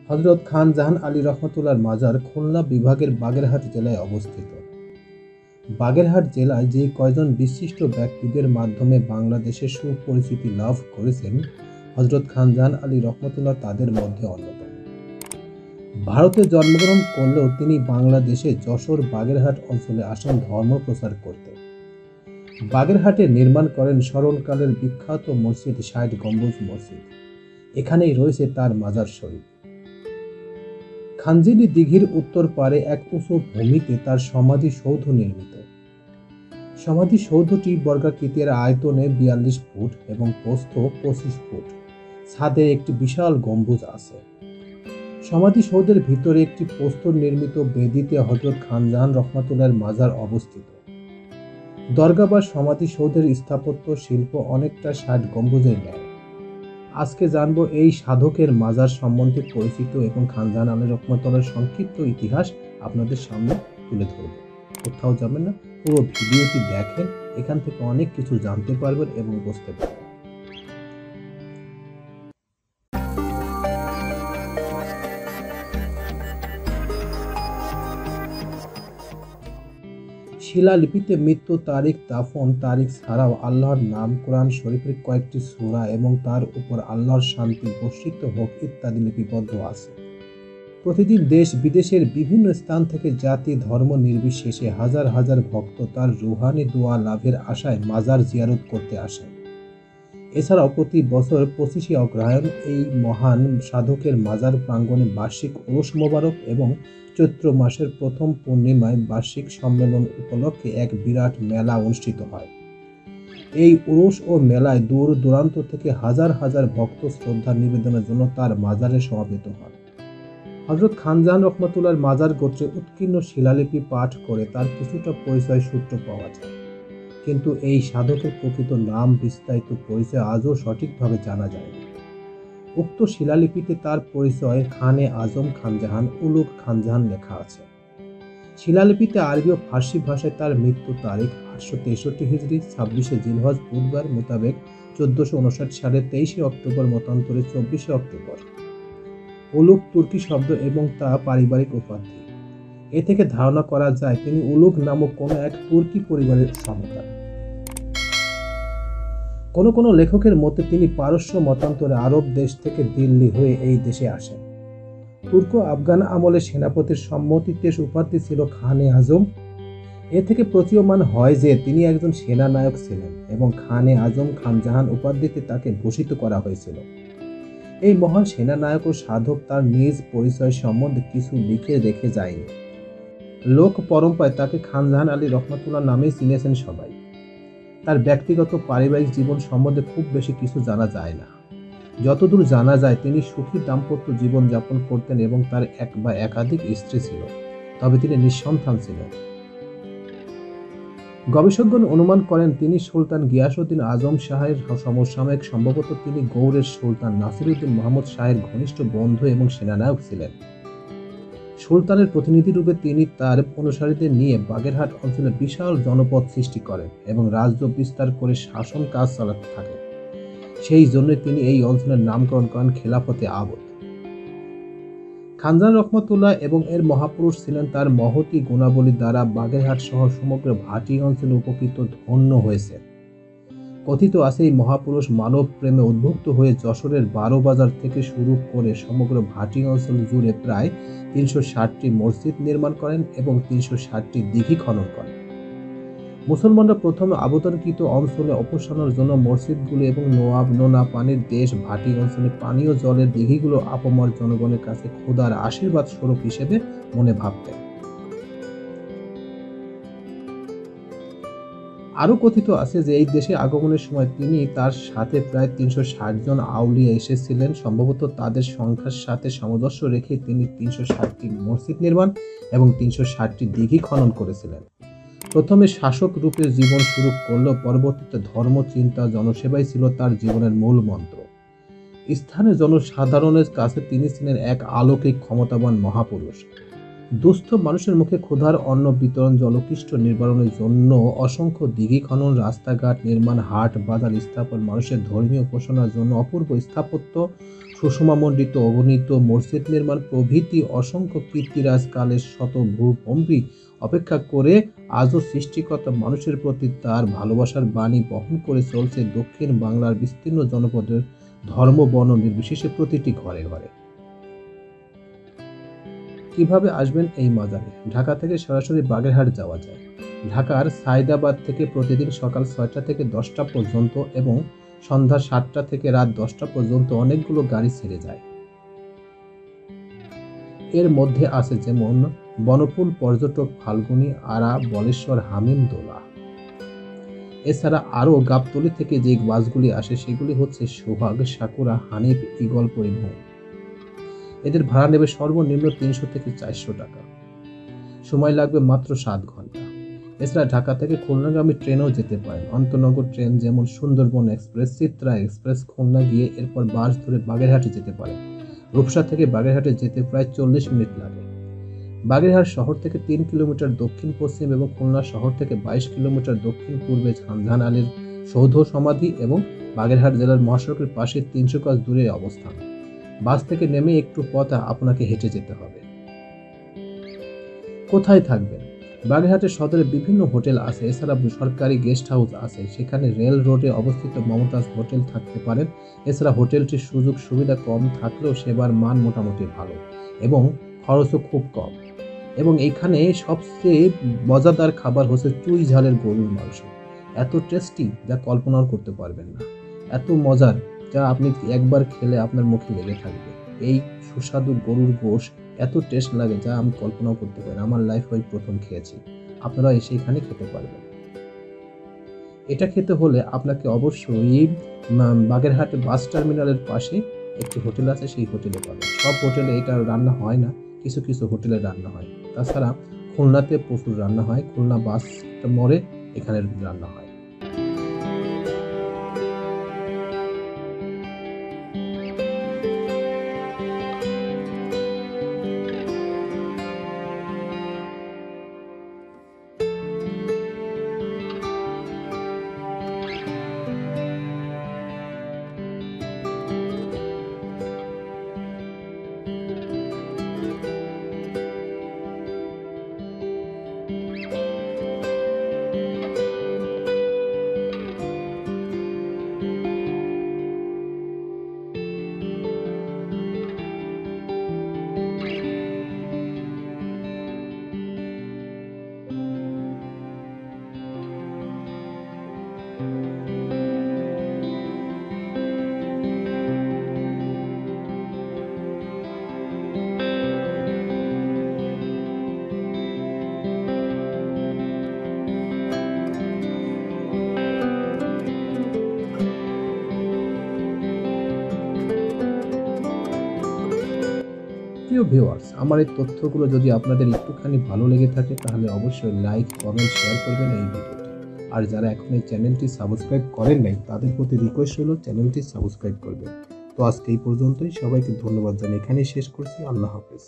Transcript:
হযরত খান জাহান আলী রহমতুল্লাহর মাজার খুলনা বিভাগের বাগেরহাট জেলায় অবস্থিত। বাগেরহাট জেলায় যে কয়জন বিশিষ্ট ব্যক্তিদের মাধ্যমে বাংলাদেশে সুপরিচিতি লাভ করেছেন, হযরত খান জাহান আলী রহমতুল্লাহ তাদের মধ্যে অন্যতম। ভারতে জন্মগ্রহণ করলেও তিনি বাংলাদেশে যশোর বাগেরহাট অঞ্চলে আসেন ধর্ম প্রচার করতে। বাগেরহাটে নির্মাণ করেন স্মরণকালের বিখ্যাত মসজিদ ৬০ গম্বুজ মসজিদ। এখানেই রয়েছে তার মাজার শরীফ। খানজিনী দিঘির উত্তর পারে এক উঁচু ভূমিতে তার সমাধিসৌধ নির্মিত। সমাধিসৌধটি বর্গাকৃতির, আয়তনে ৪২ ফুট এবং প্রস্থ ২৫ ফুট। ছাদে একটি বিশাল গম্বুজ আছে। সমাধিসৌধের ভিতরে একটি প্রস্তর নির্মিত বেদিতে হযরত খান জাহান রহমাতুল্লাহর মাজার অবস্থিত। দরগা বা সমাধিসৌধের স্থাপত্য শিল্প অনেকটা ৬০ গম্বুজের ন্যায়। আজকে জানব এই সাধকের মাজার সম্বন্ধে পরিচিত এবং খান জাহান আলী রহমাতুল্লাহর সংক্ষিপ্ত ইতিহাস আপনাদের সামনে তুলে ধরব। কোথাও যাবেন না, পুরো ভিডিওটি দেখেন, এখান থেকে অনেক কিছু জানতে পারবেন এবং বুঝতে পারবেন। শিলালিপিতে মৃত্যু তারিখ, দাফন তারিখ ছাড়াও আল্লাহর নাম, কোরআন শরীফের কয়েকটি সূরা এবং তার উপর আল্লাহর শান্তি বর্ষিত হোক ইত্যাদি লিপিবদ্ধ আছে। প্রতিদিন দেশ বিদেশের বিভিন্ন স্থান থেকে জাতি ধর্ম নির্বিশেষে হাজার হাজার ভক্ত তার রুহানি দোয়া লাভের আশায় মাজার জিয়ারত করতে আসেন। এছাড়াও প্রতি বছর ২৫শে অগ্রহায়ণ এই মহান সাধকের মাজার প্রাঙ্গণে বার্ষিক উরুস মোবারক এবং চৈত্র মাসের প্রথম পূর্ণিমায় বার্ষিক সম্মেলন উপলক্ষে এক বিরাট মেলা অনুষ্ঠিত হয়। এই উরুস ও মেলায় দূর দূরান্ত থেকে হাজার হাজার ভক্ত শ্রদ্ধা নিবেদনের জন্য তার মাজারে সমবেত হন। হযরত খান জাহান রহমাতুল্লাহর মাজার গোত্রে উৎকীর্ণ শিলালিপি পাঠ করে তার কিছুটা পরিচয় সূত্র পাওয়া যায়, কিন্তু এই সাধকের প্রকৃত নাম, বিস্তারিত পরিচয় আজও সঠিকভাবে জানা যায়নি। উক্ত শিলালিপিতে তার পরিচয় খানে আজম খান জাহান উলুগ খান জাহান লেখা আছে। শিলালিপিতে আরবি ও ফার্সি ভাষায় তার মৃত্যু তারিখ ৮৬৩ হিজরি ২৬শে জিলহজ বুধবার মোতাবেক ১৪৫৯ সালের ২৩শে অক্টোবর, মতান্তরে ২৪শে অক্টোবর। উলুগ তুর্কি শব্দ এবং তা পারিবারিক উপাধি। এ থেকে ধারণা করা যায় তিনি উলুগ নামক কোনো এক তুর্কি পরিবারের সন্তান। কোন কোন লেখকের মতে তিনি পারস্য, মতান্তরে আরব দেশ থেকে দিল্লি হয়ে এই দেশে আসেন। তুর্ক আফগান আমলে সেনাপতির সম্মতিতে উপাধি ছিল খানে আজম। এ থেকে প্রতীয়মান হয় যে তিনি একজন সেনানায়ক ছিলেন এবং খানে আজম খান জাহান উপাধিতে তাকে ভূষিত করা হয়েছিল। এই মহান সেনানায়ক ও সাধক তার নিজ পরিচয় সম্বন্ধে কিছু লিখে রেখে যায়নি। লোক পরম্পরায় তাকে খান জাহান আলী রহমাতুল্লাহ নামেই চিনেছেন সবাই। তার ব্যক্তিগত পারিবারিক জীবন সম্বন্ধে খুব বেশি কিছু জানা যায় না। যতদূর জানা যায় তিনি সুখী দাম্পত্য জীবন যাপন করতেন এবং তার এক বা একাধিক স্ত্রী ছিল, তবে তিনি নিঃসন্তান ছিলেন। গবেষকগণ অনুমান করেন তিনি সুলতান গিয়াসউদ্দিন আজম শাহের সমসাময়িক, সম্ভবত তিনি গৌড়ের সুলতান নাসিরউদ্দিন মুহাম্মদ শাহের ঘনিষ্ঠ বন্ধু এবং সেনানায়ক ছিলেন। সুলতানের প্রতিনিধিরূপে তিনি তার অনুসারীদের নিয়ে বাগেরহাট অঞ্চলে বিশাল জনপদ সৃষ্টি করেন এবং রাজ্য বিস্তার করে শাসন কাজ চালাতে থাকেন। সেই জন্য তিনি এই অঞ্চলের নামকরণ করেন খেলাফতে আবদ। খান জাহান রহমাতুল্লাহ এবং এর মহাপুরুষ ছিলেন তার মহতী গুণাবলী দ্বারা বাগেরহাট সহ সমগ্র ভাটি অঞ্চলে উপকৃত ধন্য হয়েছে। কথিত আছে এই মহাপুরুষ মানব প্রেমে উদ্বুদ্ধ হয়ে যশোরের ১২ বাজার থেকে শুরু করে সমগ্র ভাটি অঞ্চল জুড়ে প্রায় ৩৬০টি মসজিদ নির্মাণ করেন এবং ৩৬০টি দিঘি খনন করেন। মুসলমানরা প্রথম আবদানকৃত অঞ্চলে অপসারণের জন্য মসজিদগুলো এবং নোনা পানির দেশ ভাটি অঞ্চলে পানীয় জলের দিঘিগুলো আপামর জনগণের কাছে খোদার আশীর্বাদ স্বরূপ হিসেবে মনে ভাবতেন। আরও কথিত আছে যে এই দেশে আগমনের সময় তিনি তার সাথে প্রায় ৩৬০ জন আউলিয়া এসেছিলেন। সম্ভবত তাদের সংখ্যার সাথে সামঞ্জস্য রেখে তিনি ৩৬০টি মসজিদ নির্মাণ এবং ৩৬০টি দিঘি খনন করেছিলেন। প্রথমে শাসক রূপে জীবন শুরু করলেও পরবর্তীতে ধর্ম, চিন্তা, জনসেবাই ছিল তার জীবনের মূল মন্ত্র। স্থানীয় জনসাধারণের কাছে তিনি ছিলেন এক অলৌকিক ক্ষমতাবান মহাপুরুষ। দুস্থ মানুষের মুখে ক্ষুধার অন্ন বিতরণ, জলকৃষ্ট নিবারণের জন্য অসংখ্য দিঘি খনন, রাস্তাঘাট নির্মাণ, হাট বাজার স্থাপন, মানুষের ধর্মীয় উপাসনার জন্য অপূর্ব স্থাপত্য, সুষমামণ্ডিত অগণিত মসজিদ নির্মাণ প্রভৃতি অসংখ্য কীর্তিরাজ কালের শত ভূভম্বী অপেক্ষা করে আজও সৃষ্টিকর্তা মানুষের প্রতি তার ভালোবাসার বাণী বহন করে চলছে দক্ষিণ বাংলার বিস্তীর্ণ জনপদের ধর্ম বর্ণ নির্বিশেষে প্রতিটি ঘরে ঘরে। কিভাবে আসবেন এই মাজারে? ঢাকা থেকে সরাসরি বাগেরহাট যাওয়া যায়। ঢাকার সায়দাবাদ থেকে প্রতিদিন সকাল 6টা থেকে 10টা পর্যন্ত এবং সন্ধ্যা 7টা থেকে রাত 10টা পর্যন্ত অনেকগুলো গাড়ি ছেড়ে যায়। এর মধ্যে আছে যেমন বনফুল, পর্যটক, ফাল্গুনী, আরা, বলেশ্বর, হামিম, দোলা। এছাড়া আরও গাবতলী থেকে যে বাসগুলি আসে সেগুলি হচ্ছে সোহাগ, সাকুরা, হানিফ, ঈগল পরিবহন। এদের ভাড়া নেবে সর্বনিম্ন 300 থেকে 400 টাকা। সময় লাগবে মাত্র 7 ঘন্টা। এছাড়া ঢাকা থেকে খুলনাগামী ট্রেনেও যেতে পারেন। অন্তনগর ট্রেন যেমন সুন্দরবন এক্সপ্রেস, চিত্রা এক্সপ্রেস খুলনা গিয়ে এরপর বাস ধরে বাগেরহাটে যেতে পারেন। রূপসা থেকে বাগেরহাটে যেতে প্রায় 40 মিনিট লাগে। বাগেরহাট শহর থেকে 3 কিলোমিটার দক্ষিণ পশ্চিম এবং খুলনা শহর থেকে 22 কিলোমিটার দক্ষিণ পূর্বে ঝানঝান আলীর সৌধ সমাধি এবং বাগেরহাট জেলার মহাসড়কের পাশে 300 গজ দূরে অবস্থান। বাস থেকে নেমে একটু পথ আপনাকে হেঁটে যেতে হবে। কোথায় থাকবেন? বাগেরহাটের সদরে বিভিন্ন হোটেল আছে। এছাড়া সরকারি গেস্ট হাউস আছে। সেখানে রেল রোডে অবস্থিত মমতাজ হোটেল থাকতে পারেন। এছাড়া হোটেলটির সুযোগ সুবিধা কম থাকলেও সেবার মান মোটামুটি ভালো এবং খরচও খুব কম। এবং এখানে সবচেয়ে মজাদার খাবার হচ্ছে চুই ঝালের গরুর মাংস। এত টেস্টি যা কল্পনাও করতে পারবেন না। এত মজার যা আপনি একবার খেলে আপনার মুখে লেগে থাকবে। এই সুস্বাদু গরুর গোশ এত টেস্ট লাগে যা আমি কল্পনাও করতে পারি। আমার লাইফে আমি প্রথম খেয়েছি। আপনারা এসে এখানে খেতে পারবেন। এটা খেতে হলে আপনাকে অবশ্যই বাগেরহাট বাস টার্মিনালের পাশে একটি হোটেল আছে, সেই হোটেলে পাবেন। সব হোটেলে এটা রান্না হয় না, কিছু কিছু হোটেলে রান্না হয়। তাছাড়া খুলনাতে প্রচুর রান্না হয়। খুলনা বাস মোড়ে এখানে রান্না হয়। প্রিয় ভিউয়ার্স, আমার এই তথ্যগুলো যদি আপনাদের একটুখানি ভালো লেগে থাকে তাহলে অবশ্যই লাইক, কমেন্ট, শেয়ার করবেন এই ভিডিওটি। আর যারা এখন এই চ্যানেলটি সাবস্ক্রাইব করেন নাই তাদের প্রতি রিকোয়েস্ট হলো চ্যানেলটি সাবস্ক্রাইব করবেন। তো আজকে এই পর্যন্তই। সবাইকে ধন্যবাদ জানিয়ে এখানেই শেষ করছি। আল্লাহ হাফেজ।